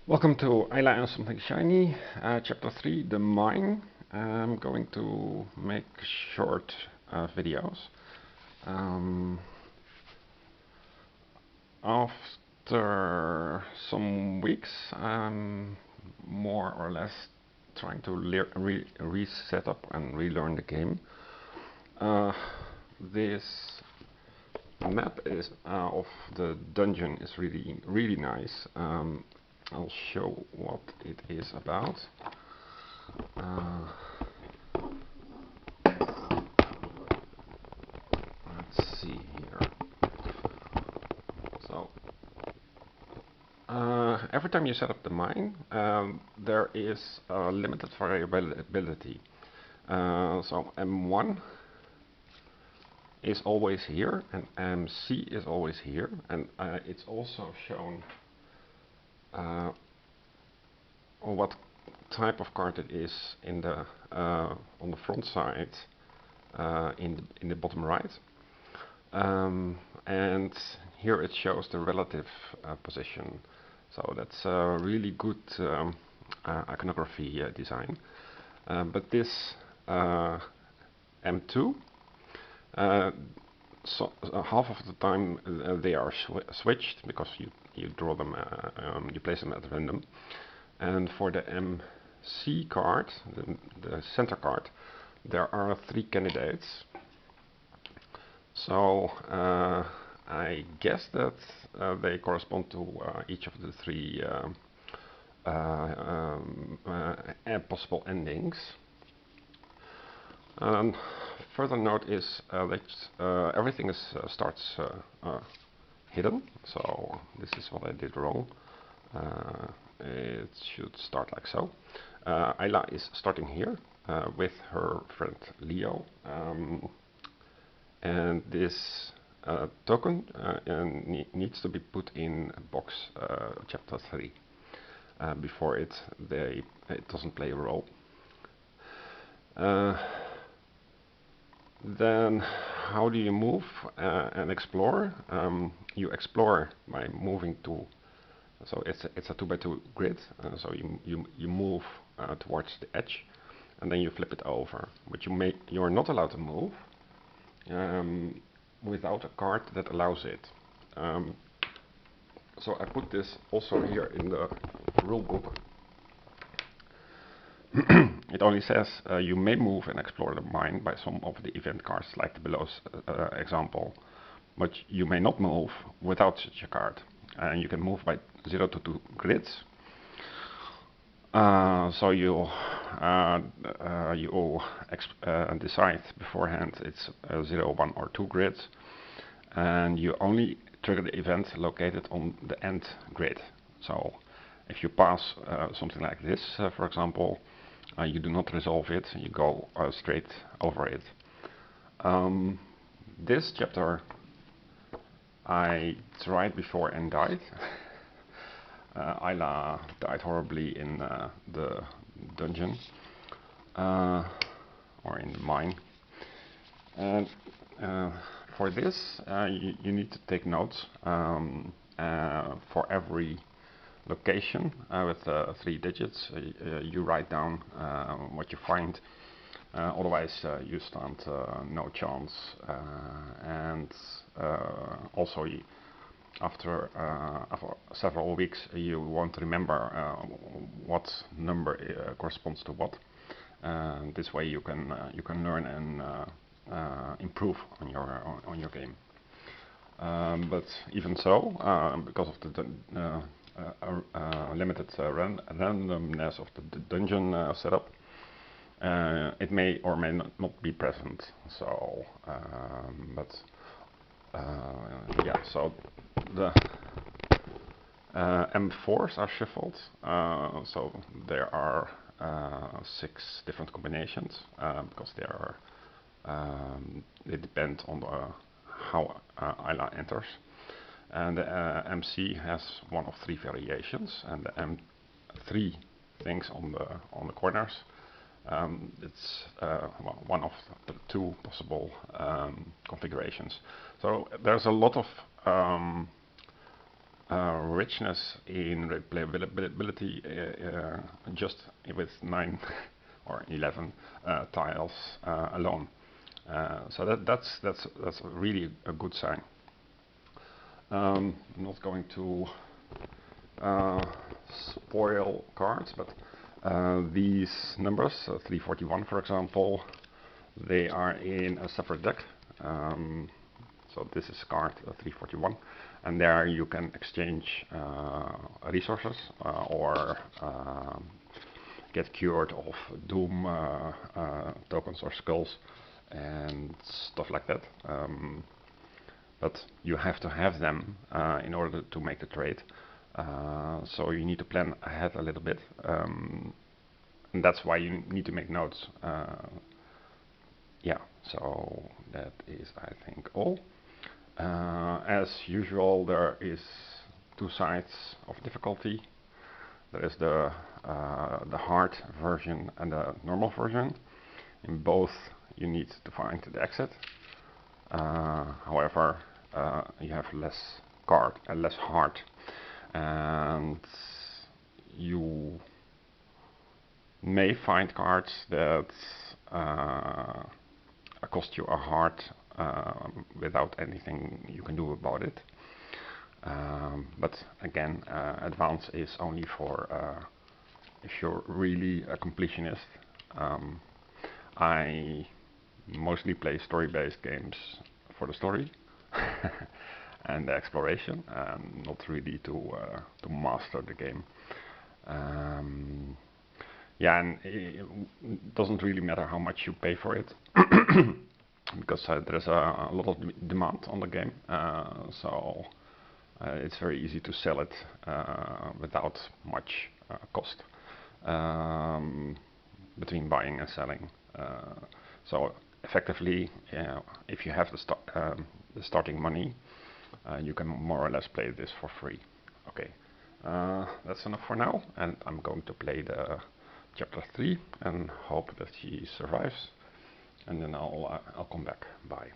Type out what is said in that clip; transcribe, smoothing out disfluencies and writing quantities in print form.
Welcome to Eila and Something Shiny, Chapter 3, The Mine. I'm going to make short videos. After some weeks, I'm more or less trying to reset up and relearn the game. This map is of the dungeon is really nice. I'll show what it is about. Let's see here. So every time you set up the mine, there is a limited variability. So M1 is always here, and MC is always here, and it's also shown what type of card it is in the on the front side in the bottom right, and here it shows the relative position. So that's a really good iconography design. But this M2, so half of the time they are switched because you draw them, you place them at random. And for the MC card, the center card, there are 3 candidates. So I guess that they correspond to each of the 3 possible endings. Further note is that everything starts hidden, so this is what I did wrong. It should start like so. Eila is starting here with her friend Leo, and this token needs to be put in box chapter 3 before it doesn't play a role. Then how do you move and explore? You explore by moving to, so it's a 2x2 grid, so you move towards the edge, and then you flip it over. But you're not allowed to move without a card that allows it. So I put this also here in the rule book. It only says you may move and explore the mine by some of the event cards, like the below example, but you may not move without such a card. And you can move by 0 to 2 grids. So you decide beforehand it's 0, 1 or 2 grids, and you only trigger the event located on the end grid. So if you pass something like this, for example, you do not resolve it, you go straight over it. This chapter I tried before and died. Eila died horribly in the dungeon, or in the mine. And for this you need to take notes for every location with 3 digits. You write down what you find, otherwise you stand no chance. And also after several weeks you won't remember what number corresponds to what. This way you can learn and improve on your game. But even so, because of the limited randomness of the dungeon setup, it may or may not be present. So, yeah. So the M4s are shuffled. So there are 6 different combinations because they depend on how Eila enters. And the MC has one of 3 variations, and the M3 things on the corners. It's one of the 2 possible configurations. So there's a lot of richness in replayability just with 9 or 11 tiles alone. So that's really a good sign. I'm not going to spoil cards, but these numbers, 341 for example, they are in a separate deck. So this is card 341, and there you can exchange resources or get cured of doom tokens or skulls and stuff like that. But you have to have them in order to make the trade. So you need to plan ahead a little bit, and that's why you need to make notes. Yeah, so that is, I think, all. As usual, there is two sides of difficulty. There is the hard version and the normal version. In both, you need to find the exit. However, you have less less hard, and you may find cards that cost you a heart without anything you can do about it. But again, advance is only for if you're really a completionist. I mostly play story-based games for the story and the exploration, not really to master the game. Yeah, and it doesn't really matter how much you pay for it, because there's a lot of demand on the game, so it's very easy to sell it without much cost between buying and selling. So effectively, if you have the starting money, you can more or less play this for free. Okay, that's enough for now, and I'm going to play the chapter 3 and hope that he survives, and then I'll come back. Bye.